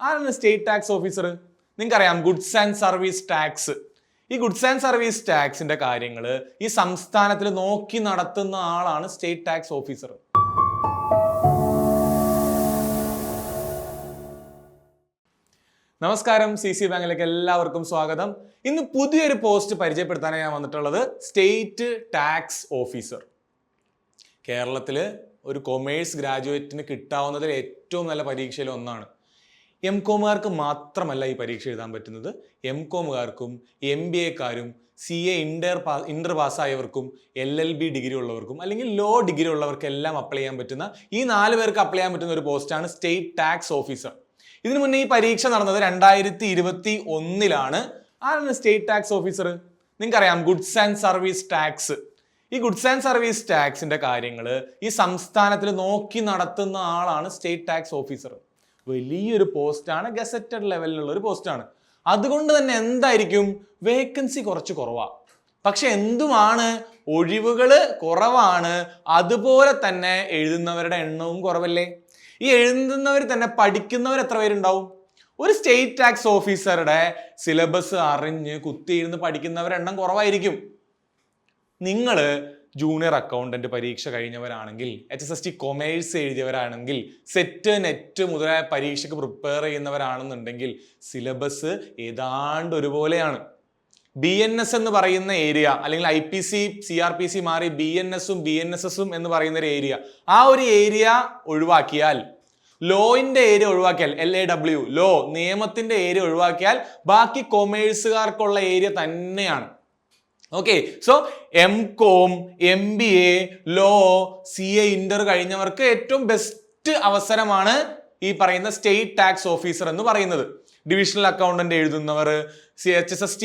ആരാണ് state tax officer? നിങ്ങൾക്കറിയാം, goods and service tax. ഈ ഗുഡ്സ് ആൻഡ് സർവീസ് ടാക്സിന്റെ കാര്യങ്ങൾ ഈ സംസ്ഥാനത്തിൽ നോക്കി നടത്തുന്ന ആളാണ് സ്റ്റേറ്റ് ടാക്സ് ഓഫീസർ. നമസ്കാരം, CC ബാങ്കിലേക്ക് എല്ലാവർക്കും സ്വാഗതം. ഇന്ന് പുതിയൊരു പോസ്റ്റ് പരിചയപ്പെടുത്താനാണ് ഞാൻ വന്നിട്ടുള്ളത്. State tax officer. കേരളത്തിൽ ഒരു കൊമേഴ്സ് ഗ്രാജുവേറ്റിന് കിട്ടാവുന്നതിൽ ഏറ്റവും നല്ല പരീക്ഷയിൽ ഒന്നാണ്. MCOMകാർക്ക് മാത്രമല്ല ഈ പരീക്ഷ എഴുതാൻ പറ്റുന്നത്. MCOMകാർക്കും MBAക്കാരും CA ഇന്റർ പാസ്സായവർക്കും LLB ഡിഗ്രി ഉള്ളവർക്കും അല്ലെങ്കിൽ ലോ ഡിഗ്രി ഉള്ളവർക്കെല്ലാം അപ്ലൈ ചെയ്യാൻ പറ്റുന്ന, ഈ 4 പേർക്ക് അപ്ലൈ ചെയ്യാൻ പറ്റുന്ന ഒരു പോസ്റ്റാണ് സ്റ്റേറ്റ് ടാക്സ് ഓഫീസർ. ഇതിനു മുന്നേ ഈ പരീക്ഷ നടന്നത് 2021. ആരാണ് സ്റ്റേറ്റ് ടാക്സ് ഓഫീസർ? നിങ്ങൾക്കറിയാം, ഗുഡ്സ് ആൻഡ് സർവീസ് ടാക്സ്. ഈ ഗുഡ്സ് ആൻഡ് സർവീസ് ടാക്സിന്റെ കാര്യങ്ങൾ ഈ സംസ്ഥാനത്തിൽ നോക്കി നടത്തുന്ന ആളാണ് സ്റ്റേറ്റ് ടാക്സ് ഓഫീസർ. വലിയൊരു പോസ്റ്റാണ്, ഗസറ്റഡ് ലെവലിലുള്ള ഒരു പോസ്റ്റാണ്. അതുകൊണ്ട് തന്നെ എന്തായിരിക്കും, വേക്കൻസി കുറച്ച് കുറവാണ്. പക്ഷെ എന്തുമാണ്, ഒഴിവുകൾ കുറവാണ്. അതുപോലെ തന്നെ എഴുതുന്നവരുടെ എണ്ണവും കുറവല്ലേ? ഈ എഴുതുന്നവർ തന്നെ പഠിക്കുന്നവർ എത്ര പേരുണ്ടാവും? ഒരു സ്റ്റേറ്റ് ടാക്സ് ഓഫീസറുടെ സിലബസ് അറിഞ്ഞ് കുത്തിയിരുന്ന് പഠിക്കുന്നവരുടെ എണ്ണം കുറവായിരിക്കും. നിങ്ങൾ ജൂനിയർ അക്കൗണ്ടന്റ് പരീക്ഷ കഴിഞ്ഞവരാണെങ്കിൽ, HSST കൊമേഴ്സ് എഴുതിയവരാണെങ്കിൽ, സെറ്റ് നെറ്റ് മുതലായ പരീക്ഷയ്ക്ക് പ്രിപ്പയർ ചെയ്യുന്നവരാണെന്നുണ്ടെങ്കിൽ സിലബസ് ഏതാണ്ട് ഒരുപോലെയാണ്. BNS എന്ന് പറയുന്ന ഏരിയ, അല്ലെങ്കിൽ IPC CRPC മാറി BNSഉം BNSSഉം എന്ന് പറയുന്ന ഒരു ഏരിയ, ആ ഒരു ഏരിയ ഒഴിവാക്കിയാൽ, ലോയിന്റെ ഏരിയ ഒഴിവാക്കിയാൽ, LAW ലോ നിയമത്തിന്റെ ഏരിയ ഒഴിവാക്കിയാൽ ബാക്കി കൊമേഴ്സുകാർക്കുള്ള ഏരിയ തന്നെയാണ്. Okay, so MCOM MBA law CA inter കഴിഞ്ഞവർക്ക് ഏറ്റവും ബെസ്റ്റ് അവസരമാണ് ഈ പറയുന്ന സ്റ്റേറ്റ് ടാക്സ് ഓഫീസർ എന്ന് പറയുന്നത്. ഡിവിഷണൽ അക്കൗണ്ടന്റ് എഴുതുന്നവർ, HSST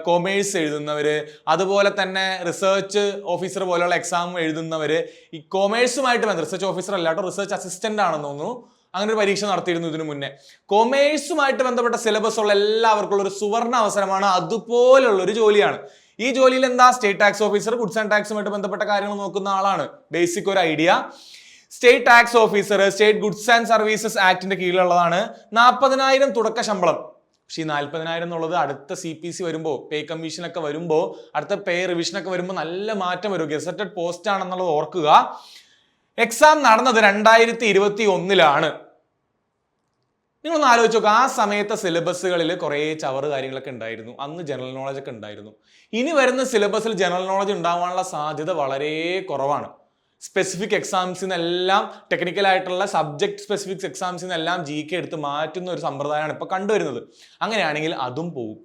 കൊമേഴ്സ് എഴുതുന്നവര്, അതുപോലെ തന്നെ റിസർച്ച് ഓഫീസർ പോലെയുള്ള എക്സാം എഴുതുന്നവര്, ഈ കൊമേഴ്സുമായിട്ട് ബന്ധം, റിസർച്ച് ഓഫീസർ അല്ലാട്ടോ, റിസർച്ച് അസിസ്റ്റന്റ് ആണെന്ന് തോന്നുന്നു, അങ്ങനെ ഒരു പരീക്ഷ നടത്തിയിരുന്നു ഇതിനു മുന്നേ. കൊമേഴ്സുമായിട്ട് ബന്ധപ്പെട്ട സിലബസ് ഉള്ള എല്ലാവർക്കും ഒരു സുവർണ അവസരമാണ്. അതുപോലുള്ള ഒരു ജോലിയാണ്. ഈ ജോലിയിൽ എന്താ, state tax officer goods and ടാക്സുമായിട്ട് ബന്ധപ്പെട്ട കാര്യങ്ങൾ നോക്കുന്ന ആളാണ്. ബേസിക് ഒരു idea. State tax officer state goods and services ആക്ടിന്റെ കീഴിലുള്ളതാണ്. 40,000 തുടക്ക ശമ്പളം. പക്ഷെ ഈ 40,000 എന്നുള്ളത് അടുത്ത CPC വരുമ്പോൾ, പേ കമ്മീഷൻ ഒക്കെ വരുമ്പോൾ, അടുത്ത പേ റിവിഷൻ ഒക്കെ വരുമ്പോൾ നല്ല മാറ്റം വരും. ഗസറ്റഡ് പോസ്റ്റ് ആണെന്നുള്ളത് ഓർക്കുക. എക്സാം നടന്നത് 2021. നിങ്ങളൊന്ന് ആലോചിച്ച് നോക്കുക, ആ സമയത്തെ സിലബസുകളിൽ കുറേ ചവറ് കാര്യങ്ങളൊക്കെ ഉണ്ടായിരുന്നു. അന്ന് ജനറൽ നോളജ് ഒക്കെ ഉണ്ടായിരുന്നു. ഇനി വരുന്ന സിലബസിൽ ജനറൽ നോളജ് ഉണ്ടാവാനുള്ള സാധ്യത വളരെ കുറവാണ്. സ്പെസിഫിക് എക്സാംസിൽ നിന്നെല്ലാം, ടെക്നിക്കൽ ആയിട്ടുള്ള സബ്ജക്ട് സ്പെസിഫിക് എക്സാംസിൽ നിന്നെല്ലാം GK എടുത്ത് മാറ്റുന്ന ഒരു സമ്പ്രദായമാണ് ഇപ്പൊ കണ്ടുവരുന്നത്. അങ്ങനെയാണെങ്കിൽ അതും പോകും.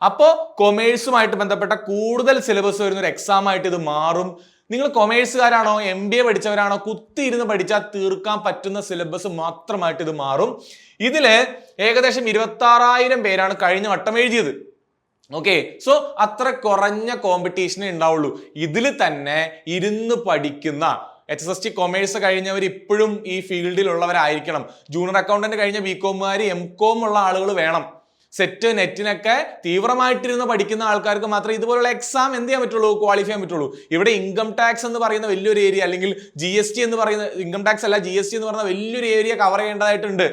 അപ്പോൾ കൊമേഴ്സുമായിട്ട് ബന്ധപ്പെട്ട കൂടുതൽ സിലബസ് വരുന്ന ഒരു എക്സാം ആയിട്ട് ഇത് മാറും. നിങ്ങൾ കൊമേഴ്സുകാരാണോ, MBA പഠിച്ചവരാണോ, കുത്തിയിരുന്ന് പഠിച്ചാൽ തീർക്കാൻ പറ്റുന്ന സിലബസ് മാത്രമായിട്ട് ഇത് മാറും. ഇതില് ഏകദേശം 26,000 പേരാണ് കഴിഞ്ഞ വട്ടം എഴുതിയത്. ഓക്കെ, സോ അത്ര കുറഞ്ഞ കോമ്പറ്റീഷനേ ഉണ്ടാവുള്ളൂ. ഇതിൽ തന്നെ ഇരുന്ന് പഠിക്കുന്ന HSST കൊമേഴ്സ് കഴിഞ്ഞവർ ഇപ്പോഴും ഈ ഫീൽഡിലുള്ളവരായിരിക്കണം. ജൂനിയർ അക്കൗണ്ടന്റ് കഴിഞ്ഞ BCOMകാർ MCOM ഉള്ള ആളുകൾ വേണം. സെറ്റ് നെറ്റിനൊക്കെ തീവ്രമായിട്ടിരുന്ന് പഠിക്കുന്ന ആൾക്കാർക്ക് മാത്രമേ ഇതുപോലുള്ള എക്സാം എന്ത് ചെയ്യാൻ പറ്റുള്ളൂ, ക്വാളിഫൈ ചെയ്യാൻ പറ്റുള്ളൂ. ഇവിടെ ഇൻകം ടാക്സ് എന്ന് പറയുന്ന വലിയൊരു ഏരിയ, അല്ലെങ്കിൽ GST എന്ന് പറയുന്ന, ഇൻകം ടാക്സ് അല്ല GST എന്ന് പറയുന്ന വലിയൊരു ഏരിയ കവർ ചെയ്യേണ്ടതായിട്ടുണ്ട്.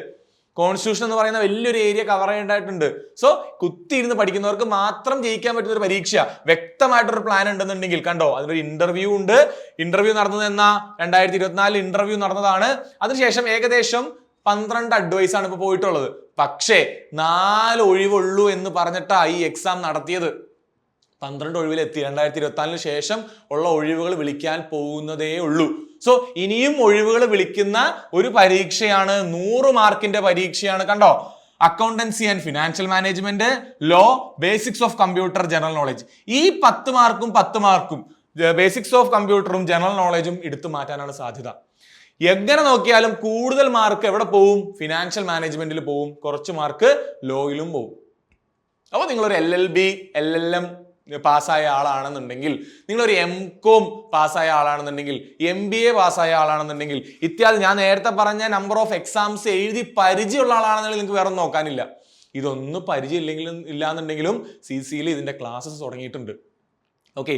കോൺസ്റ്റിറ്റ്യൂഷൻ എന്ന് പറയുന്ന വലിയൊരു ഏരിയ കവർ ചെയ്യേണ്ടതായിട്ടുണ്ട്. സോ കുത്തിയിരുന്ന് പഠിക്കുന്നവർക്ക് മാത്രം ജയിക്കാൻ പറ്റുന്ന ഒരു പരീക്ഷ. വ്യക്തമായിട്ടൊരു പ്ലാൻ ഉണ്ടെന്നുണ്ടെങ്കിൽ കണ്ടോ, അതിനൊരു ഇന്റർവ്യൂ ഉണ്ട്. ഇന്റർവ്യൂ നടന്നത് എന്നാ, 2024 ഇന്റർവ്യൂ നടന്നതാണ്. അതിനുശേഷം ഏകദേശം 12 അഡ്വൈസ് ആണ് ഇപ്പൊ പോയിട്ടുള്ളത്. പക്ഷേ 4 ഒഴിവുള്ളൂ എന്ന് പറഞ്ഞിട്ടാ ഈ എക്സാം നടത്തിയത്. 12 ഒഴിവിലെത്തി. 2024 ശേഷം ഉള്ള ഒഴിവുകൾ വിളിക്കാൻ പോകുന്നതേ ഉള്ളൂ. സോ ഇനിയും ഒഴിവുകൾ വിളിക്കുന്ന ഒരു പരീക്ഷയാണ്, 100 മാർക്കിന്റെ പരീക്ഷയാണ്. കണ്ടോ, accountancy and financial management, law, basics of computer, general knowledge. ഈ 10 മാർക്കും ബേസിക്സ് ഓഫ് കമ്പ്യൂട്ടറും ജനറൽ നോളജും എടുത്തു മാറ്റാനാണ് സാധ്യത. എങ്ങനെ നോക്കിയാലും കൂടുതൽ മാർക്ക് എവിടെ പോവും, ഫിനാൻഷ്യൽ മാനേജ്മെന്റിൽ പോവും, കുറച്ച് മാർക്ക് ലോയിലും പോവും. അപ്പോൾ നിങ്ങളൊരു LLB LLM പാസ്സായ ആളാണെന്നുണ്ടെങ്കിൽ, നിങ്ങളൊരു MCOM പാസ്സായ ആളാണെന്നുണ്ടെങ്കിൽ, MBA പാസ്സായ ആളാണെന്നുണ്ടെങ്കിൽ, ഇത്യാദി ഞാൻ നേരത്തെ പറഞ്ഞ നമ്പർ ഓഫ് എക്സാംസ് എഴുതി പരിചയമുള്ള ആളാണെന്നുണ്ടെങ്കിൽ നിങ്ങൾക്ക് വേറെ നോക്കാനില്ല. ഇതൊന്നും പരിചയം ഇല്ലെങ്കിലും ഇല്ലാന്നുണ്ടെങ്കിലും CCയിൽ ഇതിന്റെ ക്ലാസ്സസ് തുടങ്ങിയിട്ടുണ്ട്. ഓക്കെ,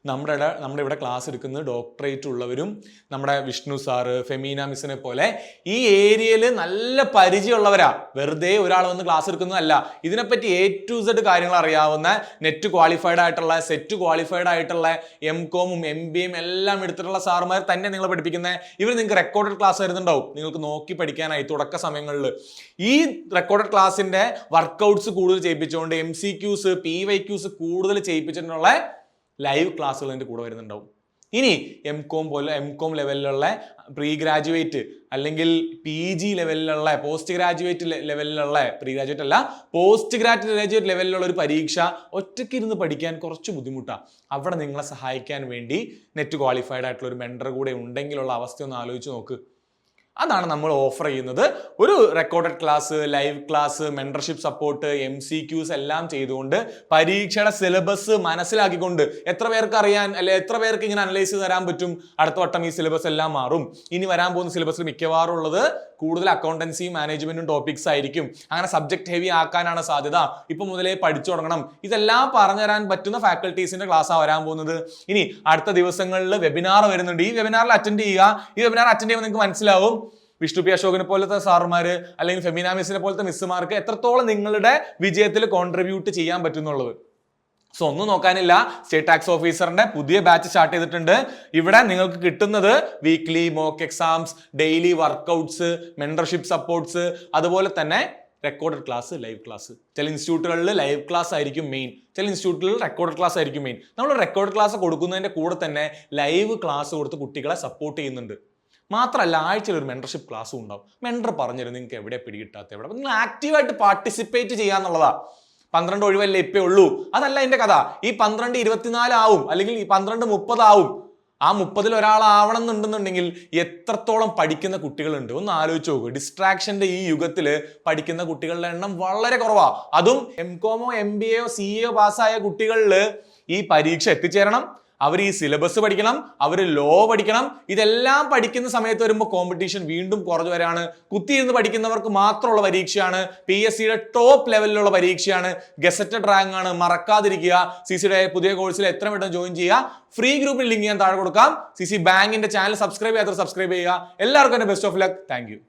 നമ്മുടെ ഇവിടെ ക്ലാസ് എടുക്കുന്നത് ഡോക്ടറേറ്റ് ഉള്ളവരും നമ്മുടെ വിഷ്ണു സാറ്, ഫെമീന മിസ്സിനെ പോലെ ഈ ഏരിയയിൽ നല്ല പരിചയമുള്ളവരാ. വെറുതെ ഒരാൾ വന്ന് ക്ലാസ് എടുക്കുന്നതല്ല. ഇതിനെപ്പറ്റി A to Z കാര്യങ്ങൾ അറിയാവുന്ന, നെറ്റ് ക്വാളിഫൈഡ് ആയിട്ടുള്ള, സെറ്റ് ക്വാളിഫൈഡ് ആയിട്ടുള്ള, MCOM MBA എല്ലാം എടുത്തിട്ടുള്ള സാറുമാർ തന്നെ നിങ്ങളെ പഠിപ്പിക്കുന്നത്. ഇവർ നിങ്ങൾക്ക് റെക്കോർഡഡ് ക്ലാസ് വരുന്നുണ്ടാവും, നിങ്ങൾക്ക് നോക്കി പഠിക്കാനായി തുടക്ക സമയങ്ങളിൽ. ഈ റെക്കോർഡഡ് ക്ലാസ്സിന്റെ വർക്കൗട്ട്സ് കൂടുതൽ ചെയ്യിപ്പിച്ചുകൊണ്ട് MCQs PYQs കൂടുതൽ ചെയ്യിപ്പിച്ചിട്ടുള്ള ലൈവ് ക്ലാസ്സുകൾ എൻ്റെ കൂടെ വരുന്നുണ്ടാവും. ഇനി MCOM ലെവലിലുള്ള പ്രീ ഗ്രാജുവേറ്റ് അല്ലെങ്കിൽ PG ലെവലിലുള്ള പോസ്റ്റ് ഗ്രാജുവേറ്റ് ലെവലിലുള്ള പ്രീ ഗ്രാജുവേറ്റ് അല്ല പോസ്റ്റ് ഗ്രാജുവേറ്റ് ലെവലിലുള്ള ഒരു പരീക്ഷ ഒറ്റയ്ക്ക് ഇരുന്ന് പഠിക്കാൻ കുറച്ച് ബുദ്ധിമുട്ടാണ്. അവിടെ നിങ്ങളെ സഹായിക്കാൻ വേണ്ടി നെറ്റ് ക്വാളിഫൈഡ് ആയിട്ടുള്ള ഒരു മെൻറ്റർ കൂടെ ഉണ്ടെങ്കിലുള്ള അവസ്ഥ ഒന്ന് ആലോചിച്ച് നോക്ക്. അതാണ് നമ്മൾ ഓഫർ ചെയ്യുന്നത്. ഒരു recorded class, live class, mentorship support, MCQs എല്ലാം ചെയ്തുകൊണ്ട് പരീക്ഷയുടെ സിലബസ് മനസ്സിലാക്കിക്കൊണ്ട് എത്ര പേർക്ക് അറിയാൻ അല്ലെ എത്ര പേർക്ക് ഇങ്ങനെ അനലൈസ് ചെയ്ത് തരാൻ പറ്റും. അടുത്ത വട്ടം ഈ സിലബസ് എല്ലാം മാറും. ഇനി വരാൻ പോകുന്ന സിലബസിൽ മിക്കവാറും ഉള്ളത് കൂടുതൽ അക്കൗണ്ടൻസി മാനേജ്മെന്റും ടോപ്പിക്സ് ആയിരിക്കും. അങ്ങനെ സബ്ജക്ട് ഹെവി ആക്കാനാണ് സാധ്യത. ഇപ്പൊ മുതലേ പഠിച്ചു തുടങ്ങണം. ഇതെല്ലാം പറഞ്ഞുതരാൻ പറ്റുന്ന ഫാക്കൽറ്റീസിന്റെ ക്ലാസ്സാണ് വരാൻ പോകുന്നത്. ഇനി അടുത്ത ദിവസങ്ങളിൽ വെബിനാർ വരുന്നുണ്ട്. ഈ വെബിനാറിൽ അറ്റൻഡ് ചെയ്യുക. ഈ വെബിനാർ അറ്റൻഡ് ചെയ്യുമ്പോൾ നിങ്ങൾക്ക് മനസ്സിലാവും വിഷ്ണു പി അശോകനെ പോലത്തെ സാറുമാര് അല്ലെങ്കിൽ ഫെമീന മിസ്സിനെ പോലത്തെ മിസ്സുമാർക്ക് എത്രത്തോളം നിങ്ങളുടെ വിജയത്തിൽ കോൺട്രിബ്യൂട്ട് ചെയ്യാൻ പറ്റുന്നുള്ളത്. സോ ഒന്നും നോക്കാനില്ല, സ്റ്റേറ്റ് ടാക്സ് ഓഫീസറിന്റെ പുതിയ ബാച്ച് സ്റ്റാർട്ട് ചെയ്തിട്ടുണ്ട്. ഇവിടെ നിങ്ങൾക്ക് കിട്ടുന്നത് weekly mock exams, daily workouts, mentorship supports, അതുപോലെ തന്നെ റെക്കോർഡഡ് ക്ലാസ്, ലൈവ് ക്ലാസ്. ചില ഇൻസ്റ്റിറ്റ്യൂട്ടുകളിൽ ലൈവ് ക്ലാസ് ആയിരിക്കും മെയിൻ, ചില ഇൻസ്റ്റിറ്റ്യൂട്ടുകളിൽ റെക്കോർഡഡ് ക്ലാസ് ആയിരിക്കും മെയിൻ. നമ്മൾ റെക്കോർഡ് ക്ലാസ് കൊടുക്കുന്നതിന്റെ കൂടെ തന്നെ ലൈവ് ക്ലാസ് കൊടുത്ത് കുട്ടികളെ സപ്പോർട്ട് ചെയ്യുന്നുണ്ട്. മാത്രമല്ല ആഴ്ചയിൽ ഒരു മെന്റർഷിപ്പ് ക്ലാസ്സും ഉണ്ടാവും. മെന്റർ പറഞ്ഞുതരും നിങ്ങൾക്ക് എവിടെ പിടികിട്ടാത്ത എവിടെ. നിങ്ങൾ ആക്റ്റീവായിട്ട് പാർട്ടിസിപ്പേറ്റ് ചെയ്യാന്നുള്ളതാ. 12 ഒഴിവല്ലേ ഇപ്പേ ഉള്ളൂ, അതല്ല എൻ്റെ കഥ. ഈ 12 24 ആവും, അല്ലെങ്കിൽ ഈ 12 30 ആവും. ആ 30-ൽ ഒരാളാവണം എന്നുണ്ടെന്നുണ്ടെങ്കിൽ എത്രത്തോളം പഠിക്കുന്ന കുട്ടികളുണ്ട് ഒന്ന് ആലോചിച്ച് നോക്കുക. ഡിസ്ട്രാക്ഷന്റെ ഈ യുഗത്തിൽ പഠിക്കുന്ന കുട്ടികളുടെ എണ്ണം വളരെ കുറവാ. അതും MCOM MBA CA പാസ്സായ കുട്ടികളിൽ ഈ പരീക്ഷ എത്തിച്ചേരണം, അവർ ഈ സിലബസ് പഠിക്കണം, അവർ ലോ പഠിക്കണം. ഇതെല്ലാം പഠിക്കുന്ന സമയത്ത് വരുമ്പോൾ കോമ്പറ്റീഷൻ വീണ്ടും കുറഞ്ഞു വരാണ്. കുത്തിയിരുന്ന് പഠിക്കുന്നവർക്ക് മാത്രമുള്ള പരീക്ഷയാണ്. PSCയുടെ ടോപ്പ് ലെവലിലുള്ള പരീക്ഷയാണ്. ഗസറ്റഡ് റാങ്ക് ആണ്, മറക്കാതിരിക്കുക. CCയുടെ പുതിയ കോഴ്സിൽ എത്ര പെട്ടെന്ന് ജോയിൻ ചെയ്യുക. ഫ്രീ ഗ്രൂപ്പിൽ ലിങ്ക് ഞാൻ താഴെ കൊടുക്കാം. CC ബാങ്കിന്റെ ചാനൽ സബ്സ്ക്രൈബ് ചെയ്യാത്തവർ സബ്സ്ക്രൈബ് ചെയ്യുക. എല്ലാവർക്കും എൻ്റെ best of luck. Thank you.